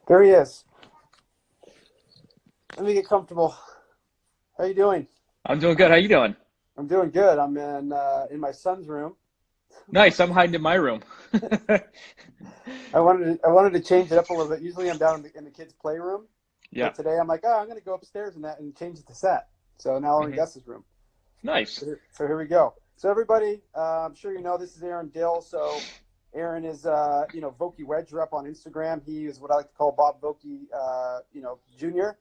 There he is. Let me get comfortable. How you doing? I'm doing good. How you doing? I'm doing good. I'm in my son's room. Nice. I'm hiding in my room. I wanted to change it up a little bit. Usually I'm down in the kids' playroom, Yeah. but today I'm like, oh, I'm going to go upstairs and change it to set. So now we're in hmm Gus's room. Nice. So here we go. So everybody, I'm sure you know this is Aaron Dill. So Aaron is Vokey Wedge rep on Instagram. He is what I like to call Bob Vokey, Junior.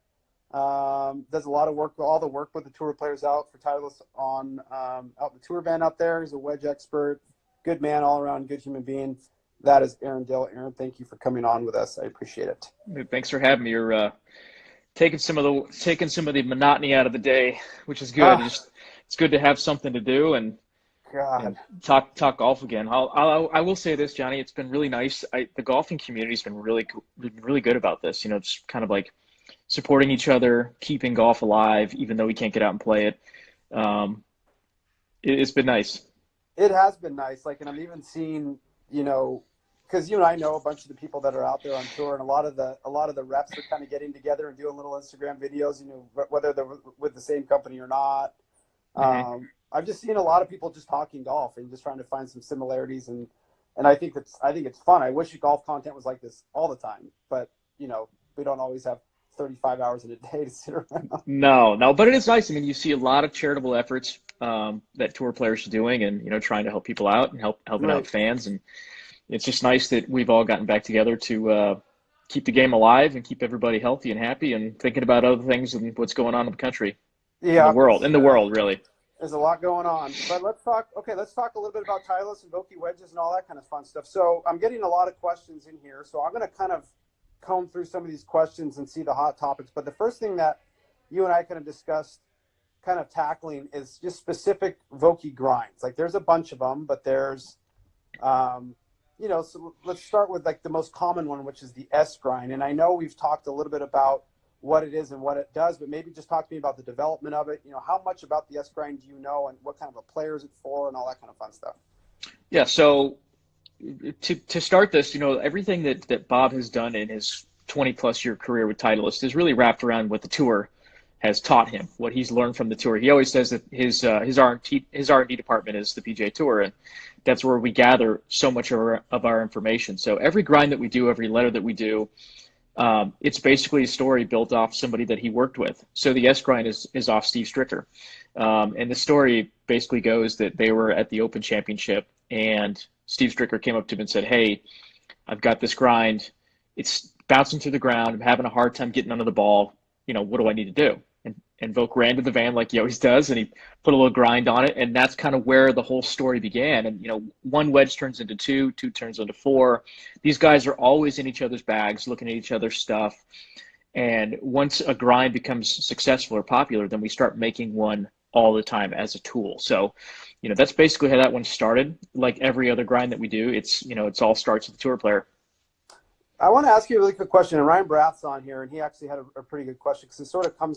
Does a lot of work, all the work with the tour players out for Titleist on out in the tour van out there. He's a wedge expert, good man all around, good human being. That is Aaron Dill. Aaron, thank you for coming on with us. I appreciate it. Thanks for having me. You're taking some of the monotony out of the day, which is good. Ah, It's good to have something to do and God. talk golf again. I will say this, Johnny. It's been really nice. The golfing community's been really good about this. Just kind of like supporting each other, keeping golf alive, even though we can't get out and play it. Um, it's been nice. It has been nice. And I'm even seeing, because you and I know a bunch of the people that are out there on tour, and a lot of the reps are kind of getting together and doing little Instagram videos, whether they're with the same company or not. hmm I've just seen a lot of people just talking golf and just trying to find some similarities, and I think it's fun. I wish golf content was like this all the time, but we don't always have 35 hours in a day to sit around. No, no, but it is nice. I mean, you see a lot of charitable efforts that tour players are doing, and trying to help people out and helping out Right. fans. And it's just nice that we've all gotten back together to keep the game alive and keep everybody healthy and happy and thinking about other things and what's going on in the country, in the Yeah, world, in the world, really. there's a lot going on. But let's talk. Okay, let's talk a little bit about Titleist and Vokey wedges and all that kind of fun stuff. So I'm getting a lot of questions in here. So I'm going to kind of comb through some of these questions and see the hot topics. But the first thing that you and I kind of discussed, kind of tackling, is just specific Vokey grinds. Like there's a bunch of them, but there's, so let's start with like the most common one, which is the S grind. And I know we've talked a little bit about what it is and what it does, but maybe just talk to me about the development of it. How much about the S grind do you know, and what kind of a player is it for, and all that kind of fun stuff. Yeah. So to start this, everything that Bob has done in his 20 plus year career with Titleist is really wrapped around what the tour has taught him, what he's learned from the tour. He always says that his R&D department is the PGA Tour, and that's where we gather so much of our information. So every grind that we do, every letter that we do, it's basically a story built off somebody that he worked with. So the S grind is off Steve Stricker, and the story basically goes that they were at the Open Championship, and Steve Stricker came up to him and said, "Hey, I've got this grind. It's bouncing to the ground. I'm having a hard time getting under the ball. What do I need to do?" And Volk ran to the van like he always does, and he put a little grind on it, and that's kind of where the whole story began. And one wedge turns into two, two turns into four. These guys are always in each other's bags, looking at each other's stuff. And once a grind becomes successful or popular, then we start making one all the time as a tool. So, that's basically how that one started. Like every other grind that we do, it's all starts with the tour player. I want to ask you a really quick question, and Ryan Brath's on here, and he actually had a pretty good question because it sort of comes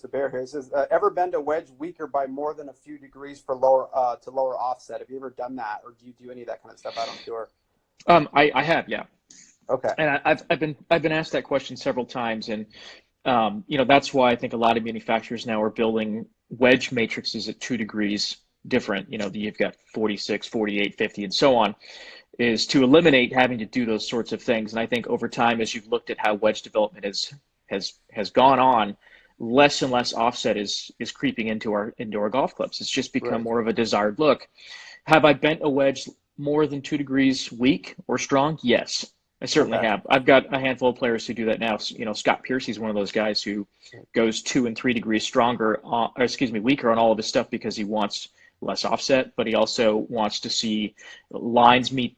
to bear here. He says, "Ever bend a wedge weaker by more than a few degrees for lower offset? Have you ever done that, or do you do any of that kind of stuff out on tour?" I have, yeah. Okay. And I've been asked that question several times, and that's why I think a lot of manufacturers now are building wedge matrices at 2 degrees different. You've got 46, 48, 50, and so on, is to eliminate having to do those sorts of things. And I think over time, as you've looked at how wedge development has gone on, less and less offset is creeping into our golf clubs. It's just become Right. more of a desired look. Have I bent a wedge more than 2 degrees weak or strong? Yes, I certainly Okay. have. I've got a handful of players who do that now. Scott Piercy's one of those guys who goes 2 and 3 degrees weaker on all of his stuff because he wants less offset, but he also wants to see lines meet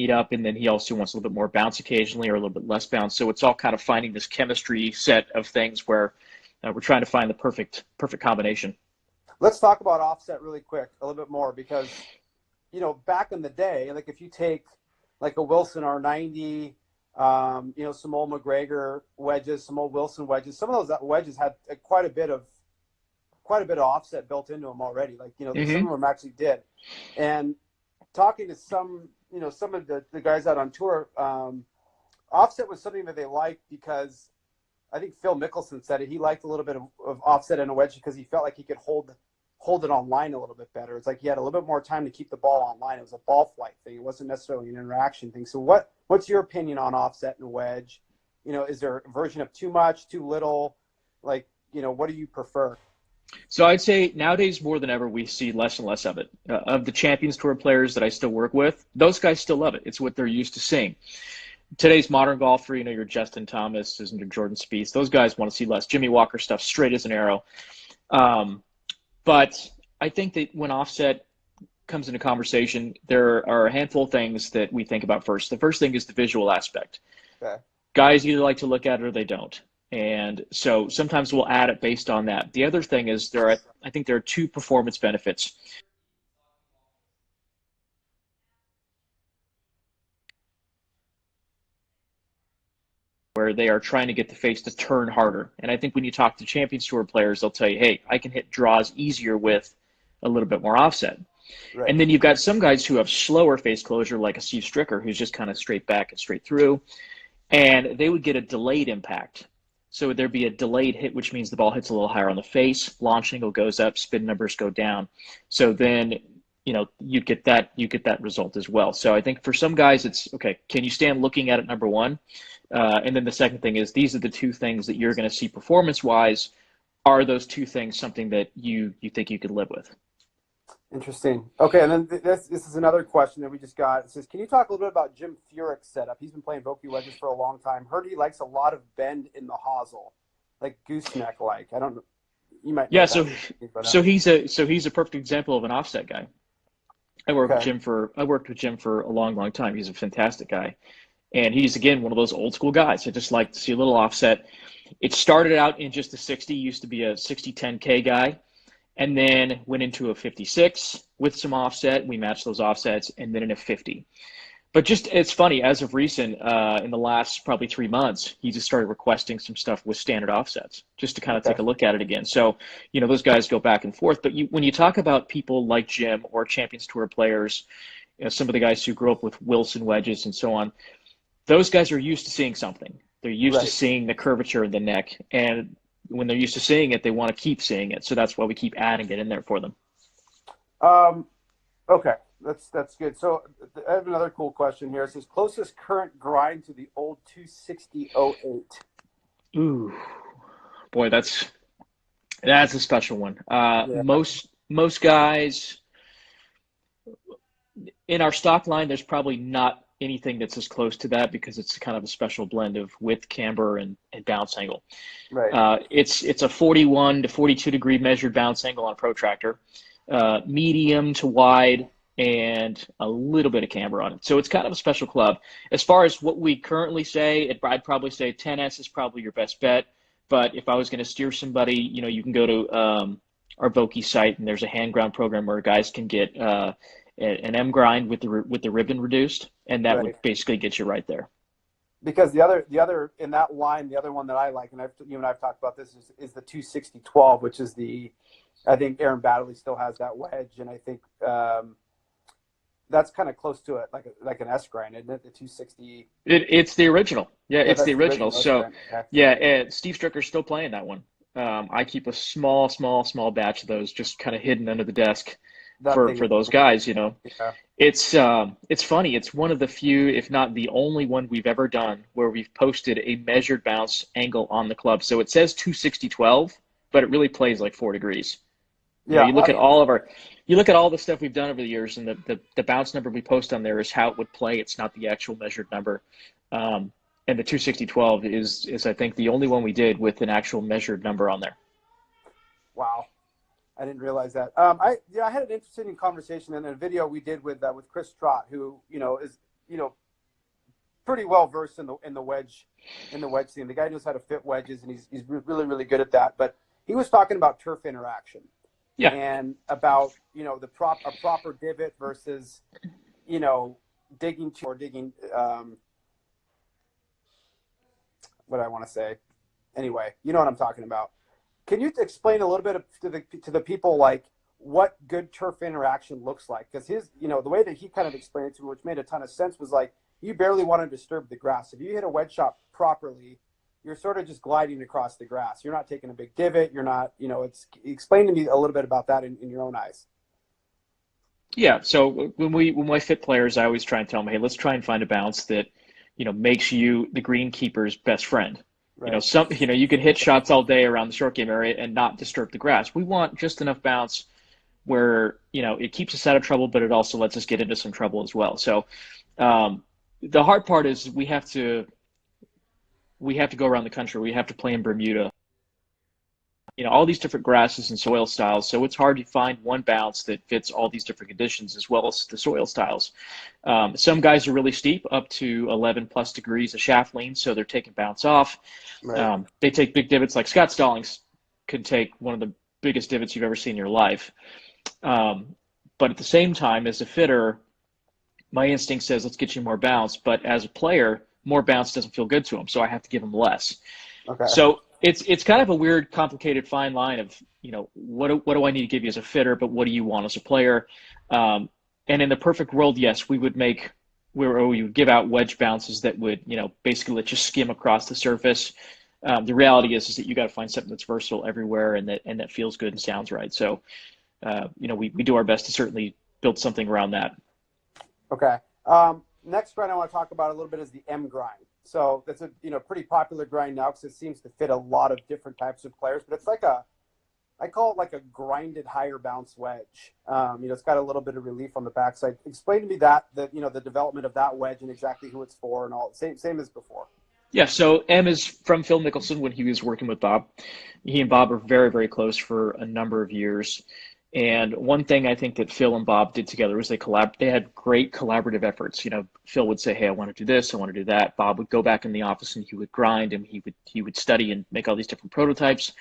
up, and then he also wants a little bit more bounce occasionally or a little bit less bounce. So it's all kind of finding this chemistry set of things where we're trying to find the perfect combination. Let's talk about offset really quick, a little bit more, because back in the day, like if you take like a Wilson R90, some old McGregor wedges, some old Wilson wedges, some of those wedges had quite a bit of offset built into them already. Like, some hmm of them actually did. And talking to some of the guys out on tour, offset was something that they liked because I think Phil Mickelson said it. He liked a little bit of offset in a wedge because he felt like he could hold it on line a little bit better. It's like he had a little bit more time to keep the ball on line. It was a ball flight thing. It wasn't necessarily an interaction thing. So what's your opinion on offset and wedge? Is there a version of too much, too little? Like, what do you prefer? So I'd say nowadays more than ever we see less and less of it. Of the Champions Tour players that I still work with, those guys still love it. It's what they're used to seeing. Today's modern golfer, your Justin Thomas, and your Jordan Spieth, those guys want to see less. Jimmy Walker stuff, straight as an arrow. But I think that when offset comes into conversation, there are a handful of things that we think about first. The first thing is the visual aspect. Okay. Guys either like to look at it or they don't. And so sometimes we'll add it based on that. The other thing is I think there are two performance benefits. Where they are trying to get the face to turn harder. And I think when you talk to Champions Tour players, they'll tell you, hey, I can hit draws easier with a little bit more offset. Right. And then you've got some guys who have slower face closure, like a Steve Stricker, who's just kind of straight back and straight through. And they would get a delayed impact. So there'd be a delayed hit, which means the ball hits a little higher on the face, launch angle goes up, spin numbers go down. So then, you get that result as well. So I think for some guys, it's okay. Can you stand looking at it? Number one, and then the second thing is these are the two things that you're going to see performance-wise. Are those two things something that you think you could live with? Interesting. Okay, and then this is another question that we just got. It says, can you talk a little bit about Jim Furyk's setup? He's been playing Vokey wedges for a long time. Heard he likes a lot of bend in the hosel, like gooseneck-like. I don't know. You might. Yeah. So he's a perfect example of an offset guy. I worked with Jim for a long, long time. He's a fantastic guy, and he's again one of those old school guys. I just like to see a little offset. It started out in just a 60. Used to be a 60-10K guy. And then went into a 56 with some offset. We matched those offsets, and then in a 50. But it's funny, as of recent, in the last probably 3 months, he just started requesting some stuff with standard offsets just to kind of take a look at it again. So, those guys go back and forth. But when you talk about people like Jim or Champions Tour players, some of the guys who grew up with Wilson wedges and so on, those guys are used to seeing something. They're used to seeing the curvature in the neck. And when they're used to seeing it, they want to keep seeing it. So that's why we keep adding it in there for them. Okay, that's good. So I have another cool question here. It says, closest current grind to the old 260-08. Ooh, boy, that's a special one. Most guys in our stock line, there's probably not anything that's as close to that because it's kind of a special blend of width, camber, and bounce angle. Right. It's a 41 to 42 degree measured bounce angle on a protractor, medium to wide, and a little bit of camber on it. So it's kind of a special club. As far as what we currently say, I'd probably say 10S is probably your best bet. But if I was going to steer somebody, you can go to our Vokey site, and there's a hand ground program where guys can get an M grind with the ribbon reduced, and that would basically get you right there. Because the other in that line, the other one that I like, and you and I've talked about this, is the 260-12, which is I think Aaron Baddeley still has that wedge, and I think that's kind of close to it, like an S grind, isn't it? The 260. It's the original. Yeah, it's the original. So Steve Stricker's still playing that one. I keep a small batch of those just kind of hidden under the desk. For those guys, Yeah. It's funny. It's one of the few, if not the only one we've ever done where we've posted a measured bounce angle on the club. So it says 260-12, but it really plays like 4 degrees. Yeah. You look at all the stuff we've done over the years, and the bounce number we post on there is how it would play. It's not the actual measured number. And the 260-12 is I think the only one we did with an actual measured number on there. Wow. I didn't realize that. I had an interesting conversation in a video we did with Chris Trott, who is pretty well versed in the wedge scene. The guy knows how to fit wedges, and he's really, really good at that. But he was talking about turf interaction, and about a proper divot versus digging what I want to say. Anyway, you know what I'm talking about. Can you explain a little bit to the people like what good turf interaction looks like? Because the way that he kind of explained it to me, which made a ton of sense, was like you barely want to disturb the grass. If you hit a wedge shot properly, you're sort of just gliding across the grass. You're not taking a big divot. You're not, explain to me a little bit about that in your own eyes. Yeah. So when I fit players, I always try and tell them, hey, let's try and find a bounce that, makes you the greenkeeper's best friend. Right. You can hit shots all day around the short game area and not disturb the grass. We want just enough bounce where, it keeps us out of trouble, but it also lets us get into some trouble as well. So the hard part is we have to go around the country. We have to play in Bermuda. All these different grasses and soil styles. So it's hard to find one bounce that fits all these different conditions as well as the soil styles. Some guys are really steep, up to 11 plus degrees of shaft lean, so they're taking bounce off. Right. They take big divots, like Scott Stallings could take one of the biggest divots you've ever seen in your life. But at the same time, as a fitter, my instinct says, let's get you more bounce. But as a player, more bounce doesn't feel good to him, so I have to give him less. Okay. So it's kind of a weird, complicated fine line of, what do I need to give you as a fitter, but what do you want as a player? And in the perfect world, yes, we would give out wedge bounces that would, basically let you skim across the surface. The reality is that you got to find something that's versatile everywhere and that feels good and sounds right. So, we do our best to certainly build something around that. Okay. Next grind I want to talk about a little bit is the M grind. So that's a pretty popular grind now because it seems to fit a lot of different types of players. But it's like I call it like a grinded higher bounce wedge. It's got a little bit of relief on the backside. Explain to me the development of that wedge and exactly who it's for and all. Same as before. Yeah, so M is from Phil Mickelson when he was working with Bob. He and Bob were very, very close for a number of years. And one thing I think that Phil and Bob did together was they had great collaborative efforts. Phil would say, hey, I want to do this, I want to do that. Bob would go back in the office and he would grind and he would study and make all these different prototypes.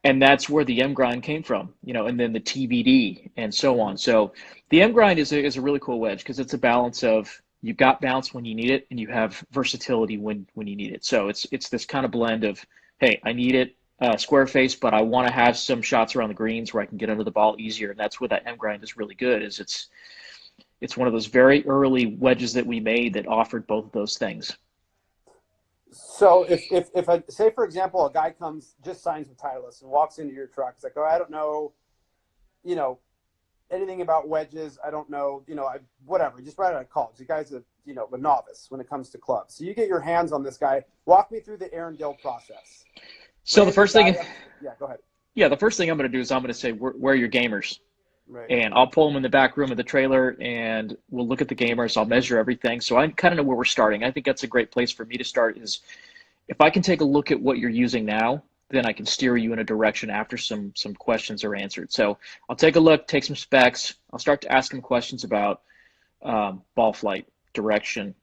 And that's where the M grind came from, and then the TBD and so on. So the M grind is a really cool wedge because it's a balance of you've got bounce when you need it and you have versatility when you need it. So it's this kind of blend of, hey, I need it. Square face, but I want to have some shots around the greens where I can get under the ball easier, and that's where that M grind is really good. Is it's one of those very early wedges that we made that offered both of those things. So if I say, for example, a guy just signs with Titleist and walks into your truck, it's like, oh, I don't know, anything about wedges. I don't know, whatever. Just right out of college, the guy's a novice when it comes to clubs. So you get your hands on this guy. Walk me through the Aaron Dill process. So the first thing, go ahead. Yeah, the first thing I'm going to do is I'm going to say, where are your gamers? Right. And I'll pull them in the back room of the trailer and we'll look at the gamers. I'll measure everything. So I kind of know where we're starting. I think that's a great place for me to start is if I can take a look at what you're using now, then I can steer you in a direction after some questions are answered. So I'll take a look, take some specs. I'll start to ask them questions about ball flight, direction,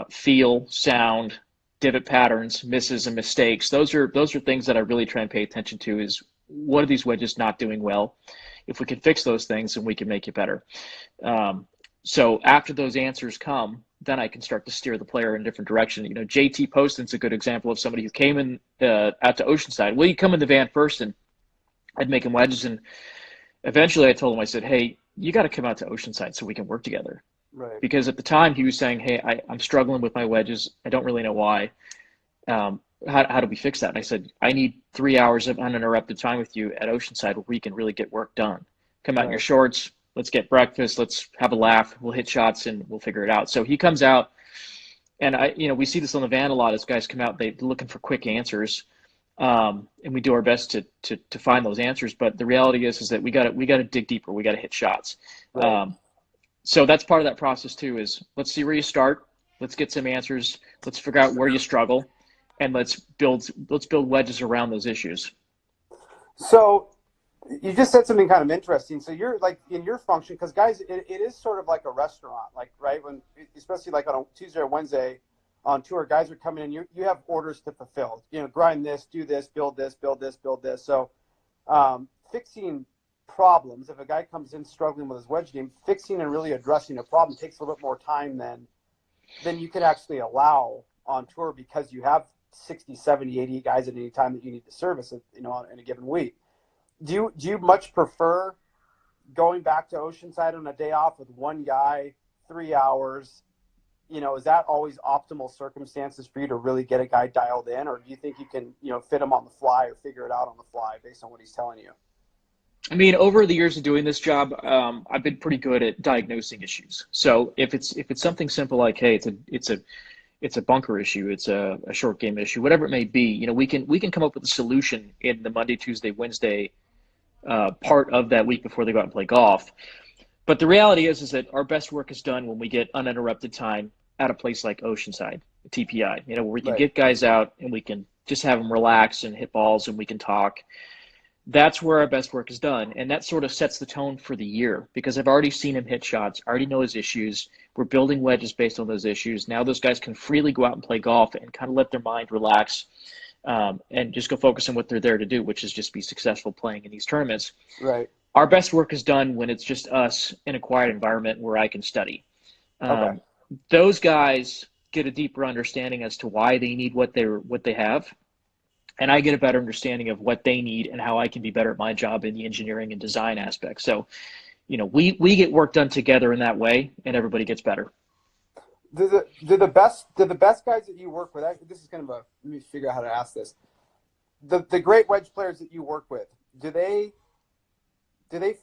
feel, sound, divot patterns, misses and mistakes. Those are things that I really try and pay attention to is what are these wedges not doing well? If we can fix those things, then we can make it better. So after those answers come, then I can start to steer the player in a different direction. JT Poston's a good example of somebody who came in out to Oceanside. Well, you come in the van first and I'd make him wedges. And eventually I told him, I said, hey, you got to come out to Oceanside so we can work together. Right. Because at the time he was saying, hey, I'm struggling with my wedges. I don't really know why. How do we fix that? And I said, I need 3 hours of uninterrupted time with you at Oceanside where we can really get work done. Come out in your shorts. Let's get breakfast. Let's have a laugh. We'll hit shots and we'll figure it out. So he comes out and we see this on the van a lot as guys come out, they're looking for quick answers. And we do our best to find those answers. But the reality is that we got to dig deeper. We got to hit shots. Right. So that's part of that process too, is let's see where you start. Let's get some answers. Let's figure out where you struggle and let's build wedges around those issues. So you just said something kind of interesting. So you're like in your function, because guys, it is sort of like a restaurant, like, right? When, especially like on a Tuesday or Wednesday on tour, guys are coming in, you have orders to fulfill, grind this, do this, build this, build this, build this. So fixing problems, if a guy comes in struggling with his wedge game, fixing and really addressing a problem takes a little bit more time than you can actually allow on tour because you have 60, 70, 80 guys at any time that you need to service in a given week. Do you much prefer going back to Oceanside on a day off with one guy, 3 hours, is that always optimal circumstances for you to really get a guy dialed in, or do you think you can, fit him on the fly or figure it out on the fly based on what he's telling you? I mean, over the years of doing this job, I've been pretty good at diagnosing issues. So if it's something simple like, hey, it's a bunker issue, it's a short game issue, whatever it may be, we can come up with a solution in the Monday, Tuesday, Wednesday part of that week before they go out and play golf. But the reality is that our best work is done when we get uninterrupted time at a place like Oceanside, TPI, where we can Right. get guys out and we can just have them relax and hit balls and we can talk. That's where our best work is done. And that sort of sets the tone for the year because I've already seen him hit shots, I already know his issues. We're building wedges based on those issues. Now those guys can freely go out and play golf and kind of let their mind relax and just go focus on what they're there to do, which is just be successful playing in these tournaments. Right. Our best work is done when it's just us in a quiet environment where I can study. Okay. Those guys get a deeper understanding as to why they need what they have. And I get a better understanding of what they need and how I can be better at my job in the engineering and design aspect. So, we get work done together in that way, and everybody gets better. Do the best guys that you work with? This is kind of let me figure out how to ask this. The great wedge players that you work with, do they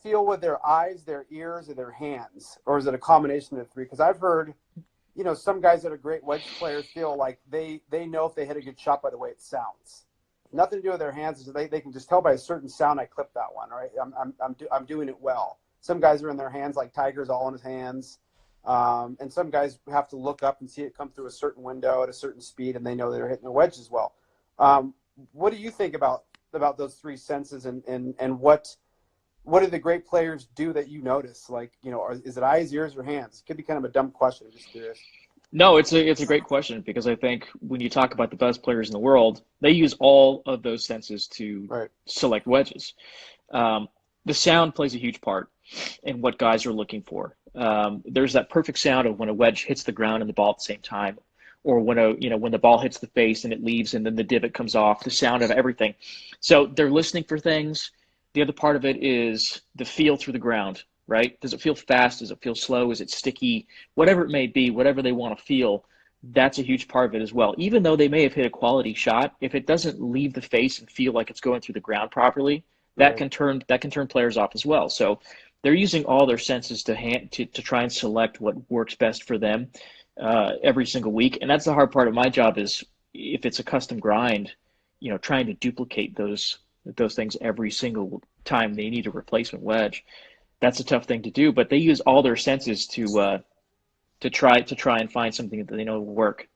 feel with their eyes, their ears, or their hands, or is it a combination of the three? Because I've heard, some guys that are great wedge players feel like they know if they hit a good shot by the way it sounds. Nothing to do with their hands. They can just tell by a certain sound I clipped that one. Right? I'm doing it well. Some guys are in their hands like Tiger's all in his hands, and some guys have to look up and see it come through a certain window at a certain speed, and they know they're hitting a wedge as well. What do you think about those three senses, and what do the great players do that you notice? Like, is it eyes, ears, or hands? It could be kind of a dumb question. I'm just curious. No, it's a great question because I think when you talk about the best players in the world, they use all of those senses to select wedges. The sound plays a huge part in what guys are looking for. There's that perfect sound of when a wedge hits the ground and the ball at the same time, or when when the ball hits the face and it leaves and then the divot comes off. The sound of everything. So they're listening for things. The other part of it is the feel through the ground. Right? Does it feel fast? Does it feel slow? Is it sticky? Whatever it may be, whatever they want to feel, that's a huge part of it as well. Even though they may have hit a quality shot, if it doesn't leave the face and feel like it's going through the ground properly, that can turn players off as well. So they're using all their senses to try and select what works best for them every single week. And that's the hard part of my job is if it's a custom grind, trying to duplicate those things every single time they need a replacement wedge. That's a tough thing to do, but they use all their senses to try and find something that they know will work.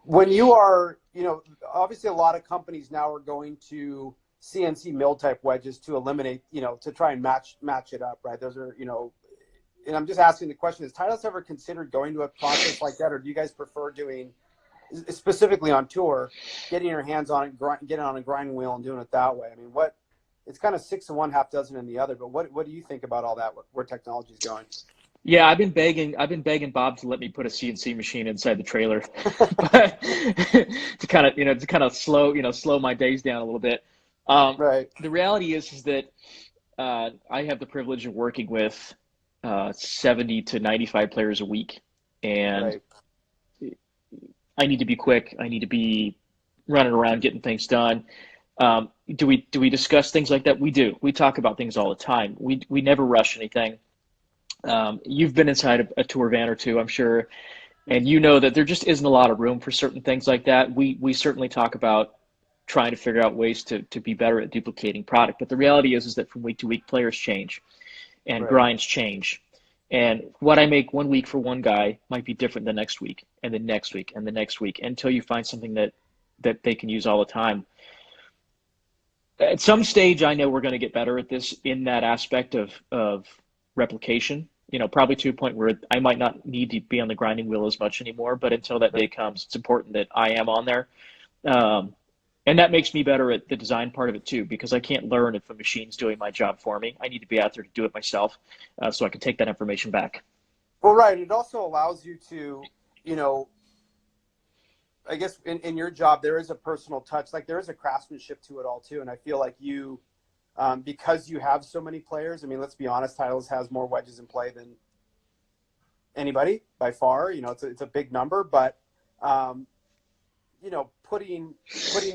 When you are, obviously a lot of companies now are going to CNC mill type wedges to eliminate, to try and match it up, right? Those are, and I'm just asking the question: has Titleist ever considered going to a process like that, or do you guys prefer doing, specifically on tour, getting your hands on it, getting on a grinding wheel and doing it that way? I mean, it's kind of 6 in one, half dozen in the other. But what do you think about all that? Where technology is going? Yeah, I've been begging Bob to let me put a CNC machine inside the trailer, but to kind of slow my days down a little bit. Right. The reality is that I have the privilege of working with 70 to 95 players a week, and I need to be quick. I need to be running around getting things done. Do we discuss things like that? We do. We talk about things all the time. We never rush anything. You've been inside a tour van or two, I'm sure, and you know that there just isn't a lot of room for certain things like that. We certainly talk about trying to figure out ways to be better at duplicating product. But the reality is that from week to week, players change and grinds change. And what I make 1 week for one guy might be different the next week and the next week and the next week until you find something that they can use all the time. At some stage, I know we're going to get better at this in that aspect of replication, probably to a point where I might not need to be on the grinding wheel as much anymore. But until that day comes, it's important that I am on there. And that makes me better at the design part of it too, because I can't learn if a machine's doing my job for me. I need to be out there to do it myself so I can take that information back. Well, right. It also allows you to, I guess in your job, there is a personal touch. Like there is a craftsmanship to it all too. And I feel like you, because you have so many players, I mean, let's be honest, Titleist has more wedges in play than anybody by far. It's a big number, but putting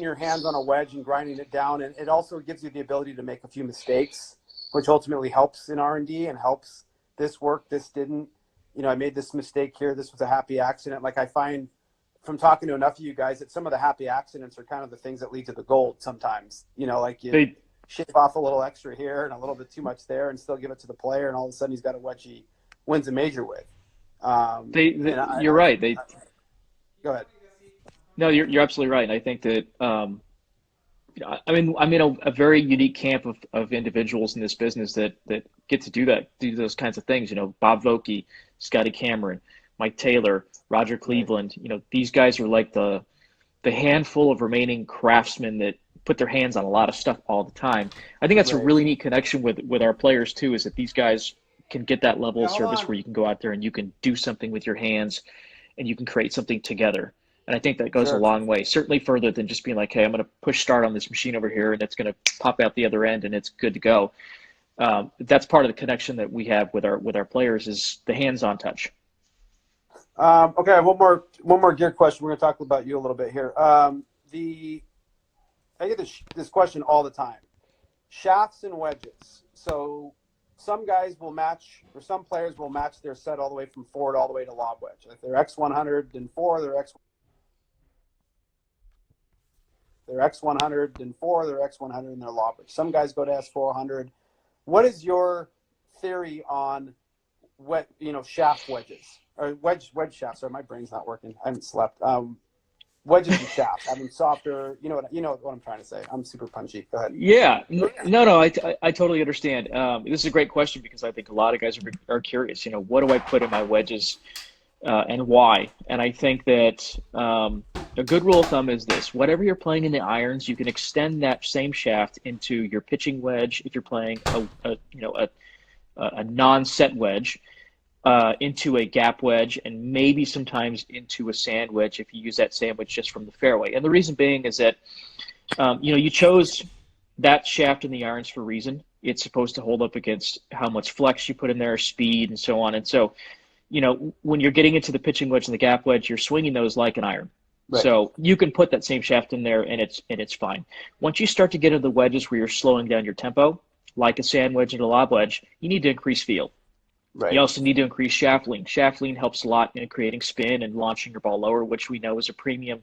your hands on a wedge and grinding it down, and it also gives you the ability to make a few mistakes, which ultimately helps in R&D and helps this work. This didn't. I made this mistake here. This was a happy accident. Like, I find from talking to enough of you guys that some of the happy accidents are kind of the things that lead to the gold sometimes. Like you shave off a little extra here and a little bit too much there and still give it to the player, and all of a sudden he's got a wedge he wins a major with. You're right. Go ahead. No, you're absolutely right. And I think that I'm in a very unique camp of individuals in this business that get to do those kinds of things. Bob Vokey, Scotty Cameron, Mike Taylor, Roger Cleveland. These guys are like the handful of remaining craftsmen that put their hands on a lot of stuff all the time. I think that's a really neat connection with our players too, is that these guys can get that level of service where you can go out there and you can do something with your hands and you can create something together. And I think that goes a long way, certainly further than just being like, hey, I'm going to push start on this machine over here and it's going to pop out the other end and it's good to go. That's part of the connection that we have with our players, is the hands-on touch. Okay, one more gear question. We're going to talk about you a little bit here. I get this question all the time. Shafts and wedges. So some guys will match, or some players will match their set all the way from forward all the way to lob wedge. If they're X100 and 4, they're X100 and 4, they're X100 and they're lob wedge. Some guys go to S400. What is your theory on shaft wedges? Or wedge shafts? Sorry, my brain's not working. I haven't slept. Wedges and shafts. Softer. You know what I'm trying to say. I'm super punchy. Go ahead. Yeah. No. I totally understand. This is a great question because I think a lot of guys are curious. What do I put in my wedges, and why? And I think that a good rule of thumb is this: whatever you're playing in the irons, you can extend that same shaft into your pitching wedge if you're playing a non-set wedge. Into a gap wedge, and maybe sometimes into a sand wedge if you use that sand wedge just from the fairway. And the reason being is that, you chose that shaft in the irons for a reason. It's supposed to hold up against how much flex you put in there, speed, and so on. And so, when you're getting into the pitching wedge and the gap wedge, you're swinging those like an iron. Right. So you can put that same shaft in there and it's fine. Once you start to get into the wedges where you're slowing down your tempo, like a sand wedge and a lob wedge, you need to increase feel. Right. You also need to increase shaft lean. Shaft lean helps a lot in creating spin and launching your ball lower, which we know is a premium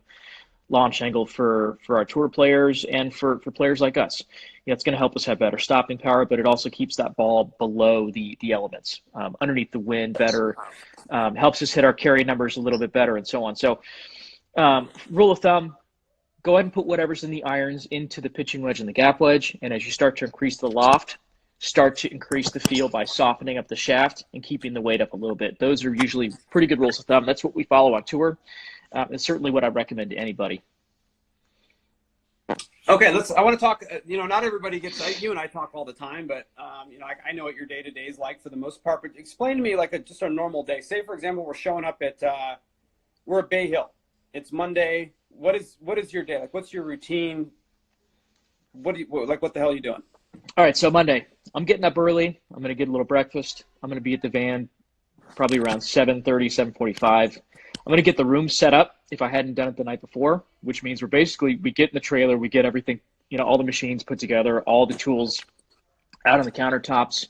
launch angle for our tour players and for players like us. It's going to help us have better stopping power, but it also keeps that ball below the elements, underneath the wind better, helps us hit our carry numbers a little bit better, and so on. So rule of thumb, go ahead and put whatever's in the irons into the pitching wedge and the gap wedge, and as you start to increase the loft, start to increase the feel by softening up the shaft and keeping the weight up a little bit. Those are usually pretty good rules of thumb. That's what we follow on tour. It's certainly what I recommend to anybody. Okay, I want to talk, not everybody gets, you and I talk all the time, but, I know what your day-to-day is like for the most part, but explain to me just a normal day. Say, for example, we're showing up we're at Bay Hill. It's Monday. What is your day? What's your routine? What the hell are you doing? All right, so Monday, I'm getting up early. I'm going to get a little breakfast. I'm going to be at the van probably around 7:30, 7:45. I'm going to get the room set up if I hadn't done it the night before, which means we get in the trailer, we get everything, all the machines put together, all the tools out on the countertops.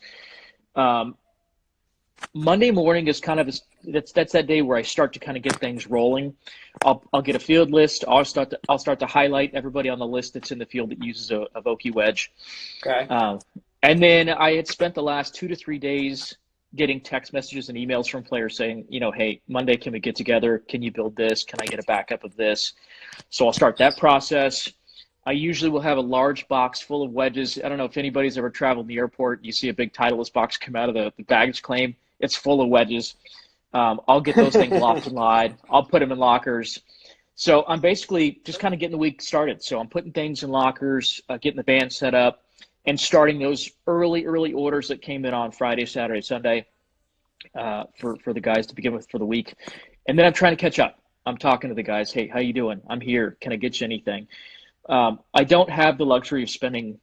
Monday morning is kind of that's that day where I start to kind of get things rolling. I'll get a field list. I'll start to highlight everybody on the list that's in the field that uses a Vokey wedge. Okay. And then I had spent the last 2 to 3 days getting text messages and emails from players saying, hey, Monday, can we get together? Can you build this? Can I get a backup of this? So I'll start that process. I usually will have a large box full of wedges. I don't know if anybody's ever traveled in the airport. You see a big Titleist box come out of the baggage claim. It's full of wedges. I'll get those things locked and lied. I'll put them in lockers. So I'm basically just kind of getting the week started. So I'm putting things in lockers, getting the band set up, and starting those early orders that came in on Friday, Saturday, Sunday for the guys to begin with for the week. And then I'm trying to catch up. I'm talking to the guys. Hey, how you doing? I'm here. Can I get you anything? I don't have the luxury of spending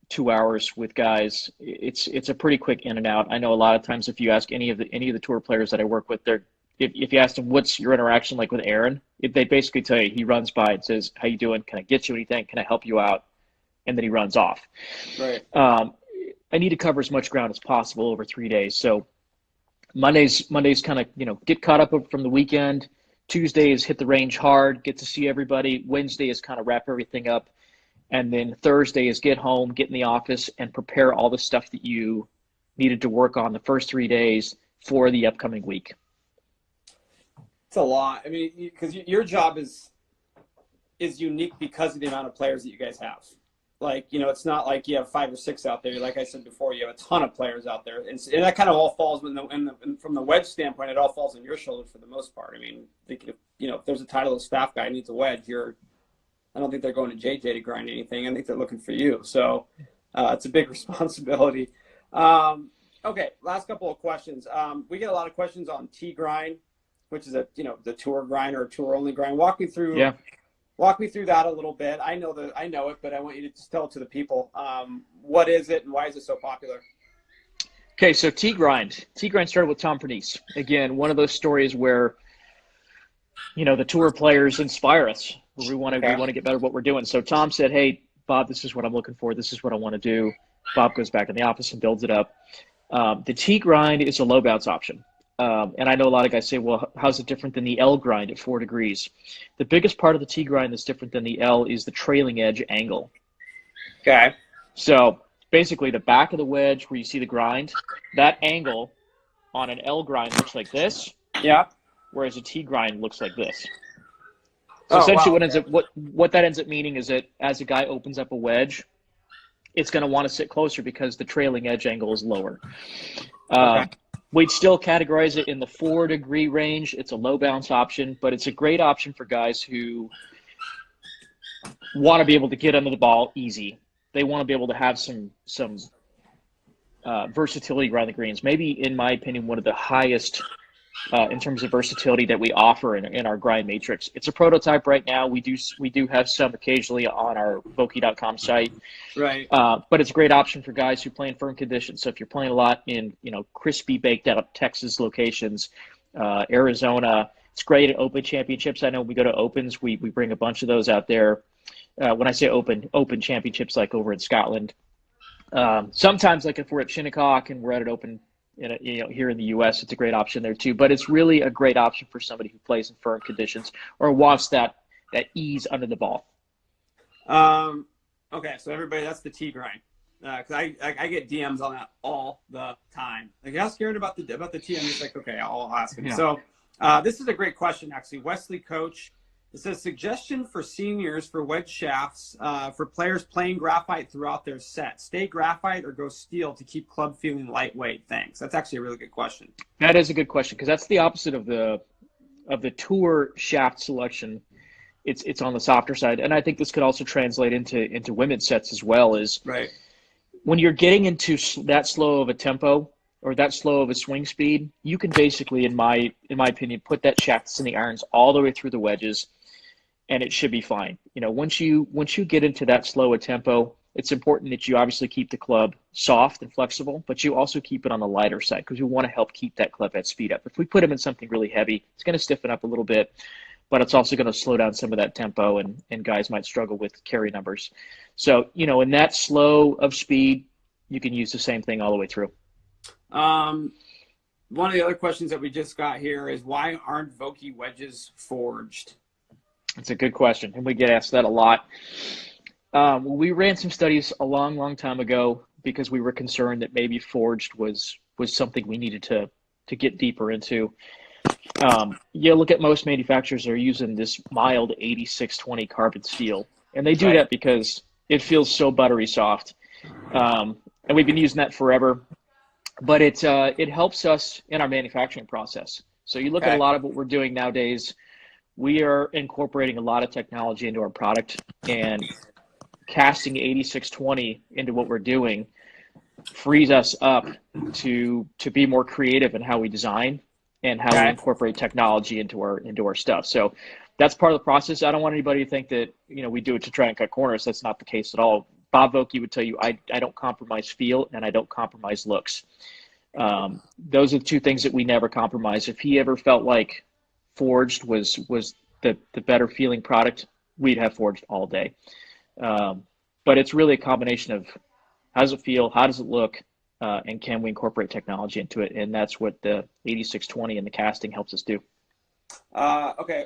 2 hours with guys. It's a pretty quick in and out. I know a lot of times if you ask any of the tour players that I work with, if you ask them what's your interaction like with Aaron, they basically tell you he runs by and says, "How you doing? Can I get you anything? Can I help you out?" And then he runs off. Right. I need to cover as much ground as possible over 3 days. So Mondays kind of, get caught up from the weekend. Tuesday is hit the range hard, get to see everybody. Wednesday is kind of wrap everything up. And then Thursday is get home, get in the office, and prepare all the stuff that you needed to work on the first 3 days for the upcoming week. It's a lot. I mean, because your job is unique because of the amount of players that you guys have. Like, it's not like you have 5 or 6 out there. Like I said before, you have a ton of players out there. And that kind of all falls from the wedge standpoint, it all falls on your shoulders for the most part. I mean, if there's a Titleist staff guy who needs a wedge, I don't think they're going to JJ to grind anything. I think they're looking for you. So it's a big responsibility. Okay, last couple of questions. We get a lot of questions on T-grind, which is the tour grind or tour only grind. Walk me through that a little bit. I know it, but I want you to just tell it to the people. What is it and why is it so popular? Okay, so T-grind started with Tom Pernice. Again, one of those stories where the tour players inspire us. We want to get better at what we're doing. So Tom said, "Hey, Bob, this is what I'm looking for. This is what I want to do." Bob goes back in the office and builds it up. The T grind is a low bounce option. And I know a lot of guys say, "Well, how's it different than the L grind at 4 degrees?" The biggest part of the T grind that's different than the L is the trailing edge angle. Okay. So basically the back of the wedge where you see the grind, that angle on an L grind looks like this. Yeah. Whereas a T grind looks like this. So essentially what that ends up meaning is that as a guy opens up a wedge, it's going to want to sit closer because the trailing edge angle is lower. We'd still categorize it in the 4 degree range. It's a low bounce option, but it's a great option for guys who want to be able to get under the ball easy. They want to be able to have some versatility around the greens. Maybe, in my opinion, one of the highest in terms of versatility that we offer in our grind matrix. It's a prototype right now. We do have some occasionally on our Vokey.com site. Right. But it's a great option for guys who play in firm conditions. So if you're playing a lot in, crispy baked out Texas locations, Arizona, it's great at Open championships. I know we go to Opens, we bring a bunch of those out there. When I say Open championships, like over in Scotland. Sometimes like if we're at Shinnecock and we're at an Open, here in the U.S., it's a great option there too. But it's really a great option for somebody who plays in firm conditions or wants that ease under the ball. Okay, so everybody, that's the T grind. Because I get DMs on that all the time. Like, ask Aaron about the T. I'm just like, okay, I'll ask him. Yeah. So this is a great question, actually. Wesley Coach, it says, suggestion for seniors for wedge shafts for players playing graphite throughout their set. Stay graphite or go steel to keep club feeling lightweight? Thanks. That's actually a really good question. That is a good question because that's the opposite of the tour shaft selection. It's on the softer side, and I think this could also translate into women's sets as well. Is right when you're getting into that slow of a tempo or that slow of a swing speed, you can basically, in my opinion, put that shaft that's in the irons all the way through the wedges. And it should be fine. Once you get into that slow a tempo, it's important that you obviously keep the club soft and flexible, but you also keep it on the lighter side because we want to help keep that club head speed up. If we put them in something really heavy, it's going to stiffen up a little bit, but it's also going to slow down some of that tempo, and guys might struggle with carry numbers. So, in that slow of speed, you can use the same thing all the way through. One of the other questions that we just got here is, why aren't Vokey wedges forged? It's a good question, and we get asked that a lot. We ran some studies a long, long time ago because we were concerned that maybe forged was something we needed to get deeper into. Look at most manufacturers are using this mild 8620 carbon steel, and they do that because it feels so buttery soft. And we've been using that forever, but it helps us in our manufacturing process. So you look at a lot of what we're doing nowadays. We are incorporating a lot of technology into our product, and casting 8620 into what we're doing frees us up to be more creative in how we design and how we incorporate technology into our stuff. So that's part of the process. I don't want anybody to think that we do it to try and cut corners. That's not the case at all. Bob Vokey would tell you, I don't compromise feel and I don't compromise looks. Those are the two things that we never compromise. If he ever felt like forged was the better feeling product, we'd have forged all day. But it's really a combination of how does it feel, how does it look, and can we incorporate technology into it? And that's what the 8620 and the casting helps us do. Okay.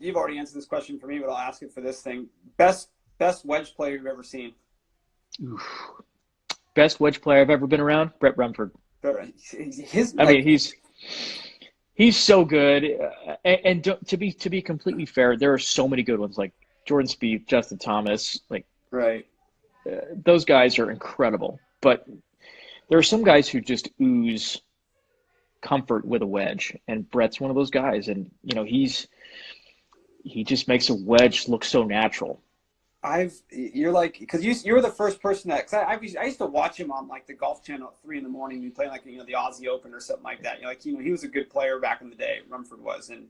You've already answered this question for me, but I'll ask it for this thing. Best wedge player you've ever seen? Oof. Best wedge player I've ever been around? Brett Rumford. He's so good. And to be completely fair, there are so many good ones like Jordan Spieth, Justin Thomas. Right. Those guys are incredible. But there are some guys who just ooze comfort with a wedge, and Brett's one of those guys. And he just makes a wedge look so natural. You're like, because you were the first person that, because I used to watch him on like the Golf Channel at 3 a.m. He playing like the Aussie Open or something like that. He was a good player back in the day. Rumford was, and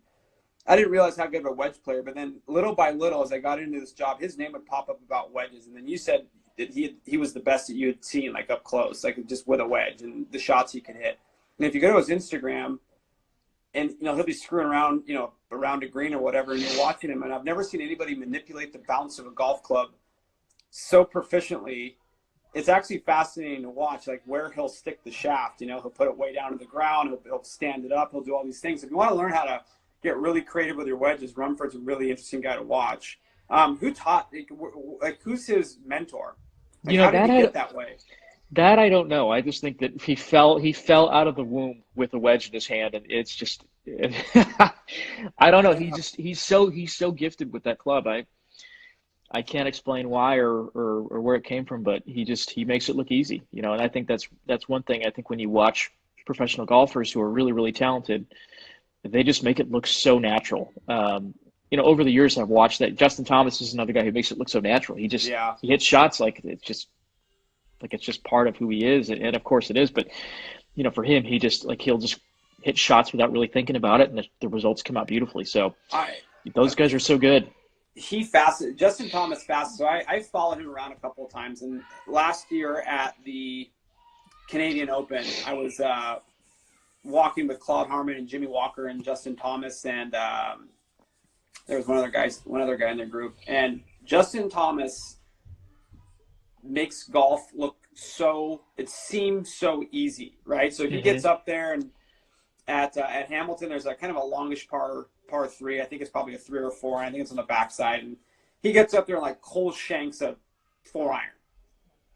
I didn't realize how good of a wedge player. But then little by little, as I got into this job, his name would pop up about wedges, and then you said that he was the best that you had seen like up close, like just with a wedge and the shots he could hit. And if you go to his Instagram, and he'll be screwing around, around a green or whatever, and you're watching him, and I've never seen anybody manipulate the bounce of a golf club so proficiently. It's actually fascinating to watch, like where he'll stick the shaft. He'll put it way down to the ground, he'll stand it up, he'll do all these things. If you want to learn how to get really creative with your wedges, Rumford's a really interesting guy to watch. Who taught? Who's his mentor? How did he get that way? That I don't know. I just think that he fell out of the womb with a wedge in his hand, and it's just I don't know. He's so gifted with that club. I can't explain why or where it came from, but he makes it look easy, and I think that's one thing. I think when you watch professional golfers who are really, really talented, they just make it look so natural. Over the years I've watched that. Justin Thomas is another guy who makes it look so natural. He hits shots like it's just part of who he is, and of course it is. But for him, he'll just hit shots without really thinking about it, and the results come out beautifully. So those guys are so good. Justin Thomas fast. So I followed him around a couple of times, and last year at the Canadian Open, I was walking with Claude Harmon and Jimmy Walker and Justin Thomas, and there was one other guy in their group, and Justin Thomas makes golf look it seems so easy, right? So he gets up there, and at Hamilton, there's a kind of a longish par 3. I think it's probably a 3 or 4, and I think it's on the backside. And he gets up there and like Cole shanks a 4-iron,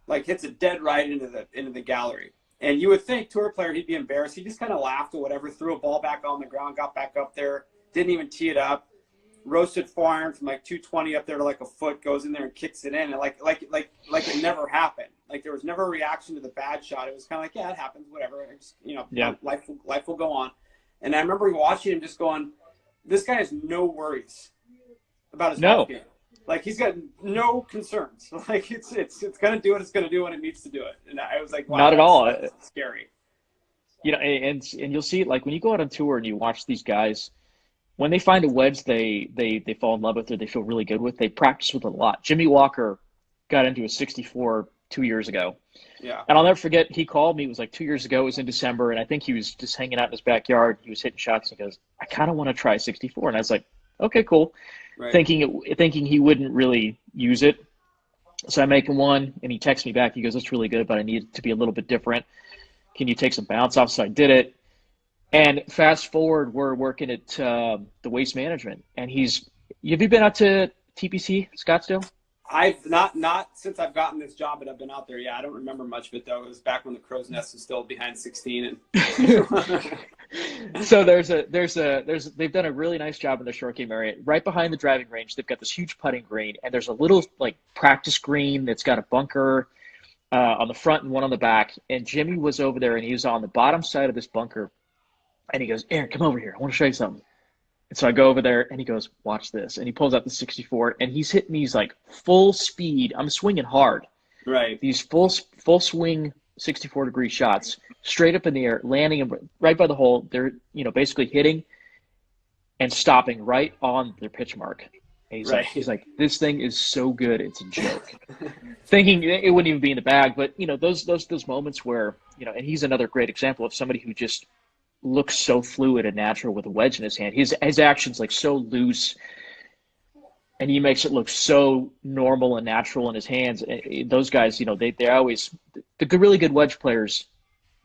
like hits it dead right into the gallery. And you would think tour player, he'd be embarrassed. He just kind of laughed or whatever, threw a ball back on the ground, got back up there, didn't even tee it up. Roasted 4-iron from like 220 up there to like a foot, goes in there and kicks it in, and like it never happened. Like there was never a reaction to the bad shot. It was kind of like, yeah, it happens, whatever. Life will go on. And I remember watching him just going, this guy has no worries about his golf game. Like he's got no concerns. Like it's gonna do what it's gonna do when it needs to do it. And I was like, wow, not at all. That's scary. And you'll see it like when you go out on tour and you watch these guys. When they find a wedge they fall in love with or they feel really good with, they practice with it a lot. Jimmy Walker got into a 64 2 years ago. Yeah. And I'll never forget, he called me, it was like 2 years ago, it was in December, and I think he was just hanging out in his backyard. He was hitting shots, and he goes, I kind of want to try 64. And I was like, okay, cool. Right. Thinking he wouldn't really use it. So I make him one, and he texts me back. He goes, that's really good, but I need it to be a little bit different. Can you take some bounce off? So I did it. And fast forward, we're working at the Waste Management, and have you been out to TPC Scottsdale? I've not since I've gotten this job, but I've been out there. Yeah, I don't remember much of it though. It was back when the crow's nest was still behind 16. And so they've done a really nice job in the short game area. Right behind the driving range, they've got this huge putting green, and there's a little like practice green that's got a bunker on the front and one on the back. And Jimmy was over there, and he was on the bottom side of this bunker. And he goes, Aaron, come over here. I want to show you something. And so I go over there, and he goes, watch this. And he pulls out the 64, and he's hitting these like full speed. I'm swinging hard. Right. These full swing 64-degree shots straight up in the air, landing them right by the hole. They're basically hitting and stopping right on their pitch mark. And Right. he's like, this thing is so good, it's a joke. Thinking it wouldn't even be in the bag, but those moments where and he's another great example of somebody who just looks so fluid and natural with a wedge in his hand. His actions like so loose, and he makes it look so normal and natural in his hands. Those guys, they're always the really good wedge players.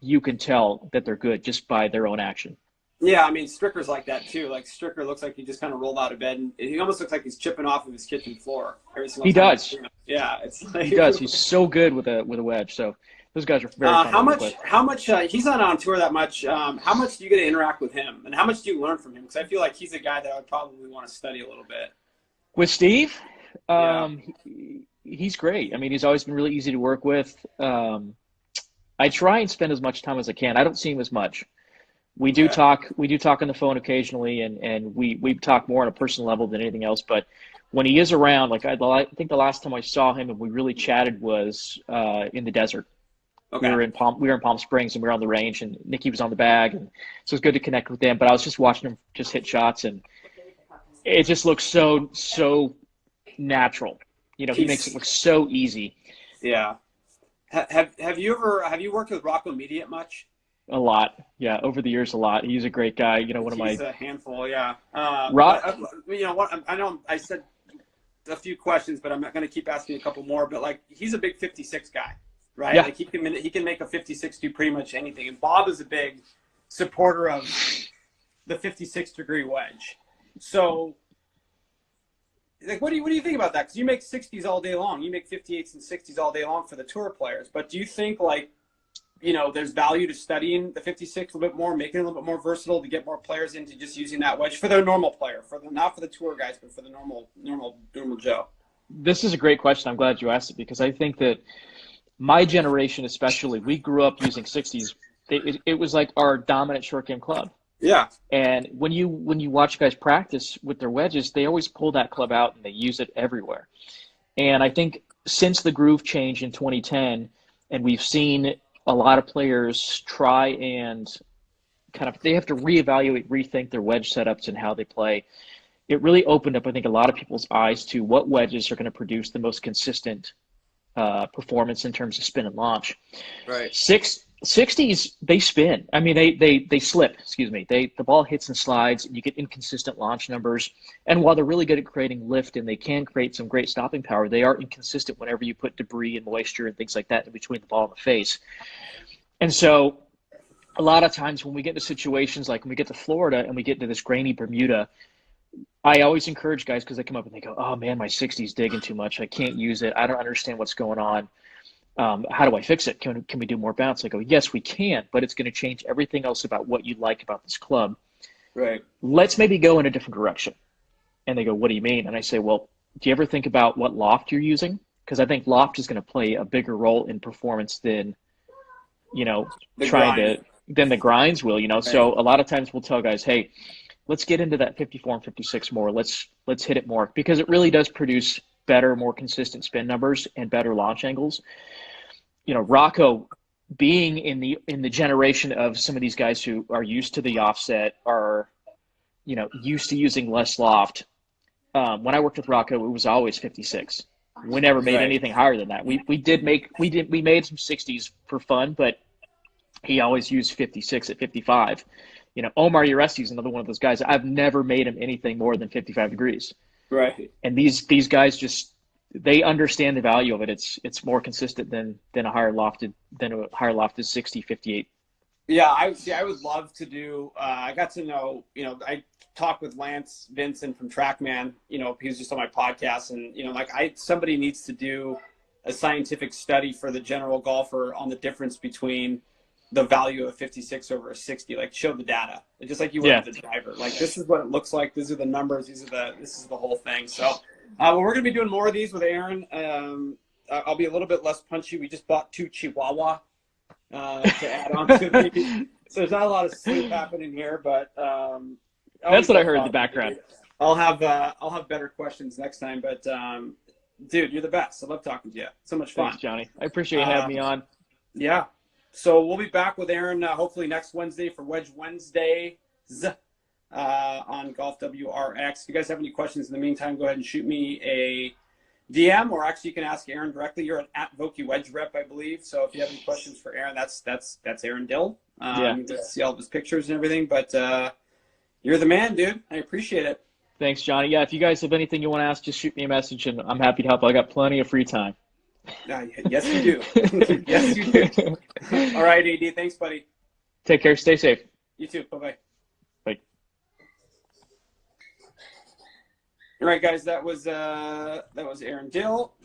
You can tell that they're good just by their own action. Yeah, I mean, Stricker's like that too. Like Stricker looks like he just kind of rolled out of bed, and he almost looks like he's chipping off of his kitchen floor every single He time. does. Yeah, it's like, he does. He's so good with a wedge. So those guys are very fun. How much? He's not on tour that much. How much do you get to interact with him, and how much do you learn from him? Because I feel like he's a guy that I would probably want to study a little bit. With Steve, he's great. I mean, he's always been really easy to work with. I try and spend as much time as I can. I don't see him as much. We do talk on the phone occasionally, and we talk more on a personal level than anything else. But when he is around, like I think the last time I saw him and we really chatted was in the desert. Okay. We were in Palm Springs, and we were on the range, and Nicky was on the bag, and so it's good to connect with them. But I was just watching him just hit shots, and it just looks so natural. He makes it look so easy. Yeah. Have you worked with Rocco Mediate much? A lot, yeah. Over the years, a lot. He's a great guy. He's a handful, yeah. I know I said a few questions, but I'm not going to keep asking a couple more. But like, he's a big 56 guy, right? Yeah. Like he can make a 56 do pretty much anything. And Bob is a big supporter of the 56-degree wedge. So, like, what do you think about that? Because you make 60s all day long. You make 58s and 60s all day long for the tour players. But do you think like there's value to studying the 56 a little bit more, making it a little bit more versatile to get more players into just using that wedge for the normal player, not for the tour guys, but for the normal Joe? This is a great question. I'm glad you asked it, because I think that my generation, especially, we grew up using 60s. It was like our dominant short game club. Yeah. And when you watch guys practice with their wedges, they always pull that club out and they use it everywhere. And I think since the groove change in 2010, and we've seen a lot of players try and they have to reevaluate, rethink their wedge setups and how they play. It really opened up, I think, a lot of people's eyes to what wedges are going to produce the most consistent performance in terms of spin and launch. Right. 60s, they spin. I mean, they slip, the ball hits and slides, and you get inconsistent launch numbers. And while they're really good at creating lift and they can create some great stopping power, they are inconsistent whenever you put debris and moisture and things like that in between the ball and the face. And so a lot of times when we get into situations like when we get to Florida and we get into this grainy Bermuda, I always encourage guys, because they come up and they go, oh man, my 60's digging too much. I can't use it. I don't understand what's going on. How do I fix it? Can we do more bounce? I go, yes, we can, but it's going to change everything else about what you like about this club. Right. Let's maybe go in a different direction. And they go, what do you mean? And I say, well, do you ever think about what loft you're using? Because I think loft is going to play a bigger role in performance than, than the grinds will, Right. So a lot of times we'll tell guys, hey, let's get into that 54 and 56 more. Let's hit it more, because it really does produce better, more consistent spin numbers and better launch angles. Rocco, being in the generation of some of these guys who are used to the offset, are, used to using less loft. When I worked with Rocco, it was always 56. We never made anything higher than that. We made some 60s for fun, but he always used 56 at 55. Omar Uresti is another one of those guys. I've never made him anything more than 55 degrees. Right. And these guys just, they understand the value of it. It's more consistent than a higher lofted 60, 58. Yeah, I would love to do. I got to know. I talked with Lance Vincent from TrackMan. He was just on my podcast, and somebody needs to do a scientific study for the general golfer on the difference between the value of a 56 over a 60. Like, show the data, just like you would with the driver. Like, this is what it looks like. These are the numbers. This is the whole thing. So, we're going to be doing more of these with Aaron. I'll be a little bit less punchy. We just bought 2 Chihuahua to add on to the. So there's not a lot of sleep happening here, but that's what I heard in the background. I'll have better questions next time. But dude, you're the best. I love talking to you. So much fun. Thanks, Johnny. I appreciate you having me on. Yeah. So we'll be back with Aaron hopefully next Wednesday for Wedge Wednesdays. on Golf WRX. If you guys have any questions in the meantime, go ahead and shoot me a DM, or actually you can ask Aaron directly. You're at Vokey Wedge Rep, I believe. So if you have any questions for Aaron, that's Aaron Dill. You can see all of his pictures and everything. But you're the man, dude. I appreciate it. Thanks, Johnny. Yeah, if you guys have anything you want to ask, just shoot me a message, and I'm happy to help. I got plenty of free time. Yes, you do. Yes, you do. All right, AD. Thanks, buddy. Take care. Stay safe. You too. Bye-bye. Bye. All right, guys. That was Aaron Dill.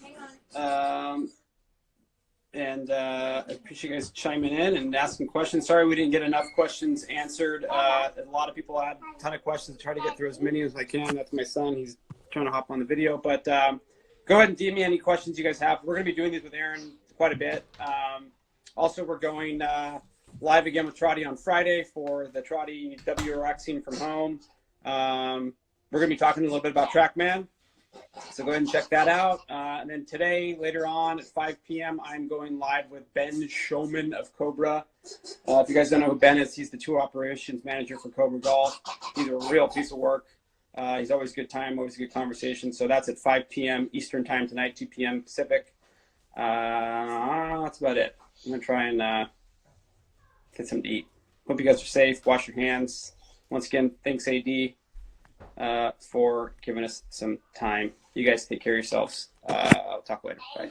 And I appreciate you guys chiming in and asking questions. Sorry we didn't get enough questions answered. A lot of people had a ton of questions. Try to get through as many as I can. That's my son. He's trying to hop on the video. But go ahead and DM me any questions you guys have. We're going to be doing these with Aaron quite a bit. Also, we're going live again with Trotty on Friday for the Trotty WRXing from home. We're going to be talking a little bit about TrackMan. So go ahead and check that out. And then today, later on at 5 p.m., I'm going live with Ben Showman of Cobra. If you guys don't know who Ben is, he's the tour operations manager for Cobra Golf. He's a real piece of work. He's always a good time, always a good conversation. So that's at 5 p.m. Eastern time tonight, 2 p.m. Pacific. That's about it. I'm going to try and get something to eat. Hope you guys are safe. Wash your hands. Once again, thanks, AD. For giving us some time. You guys take care of yourselves. I'll talk later. Bye.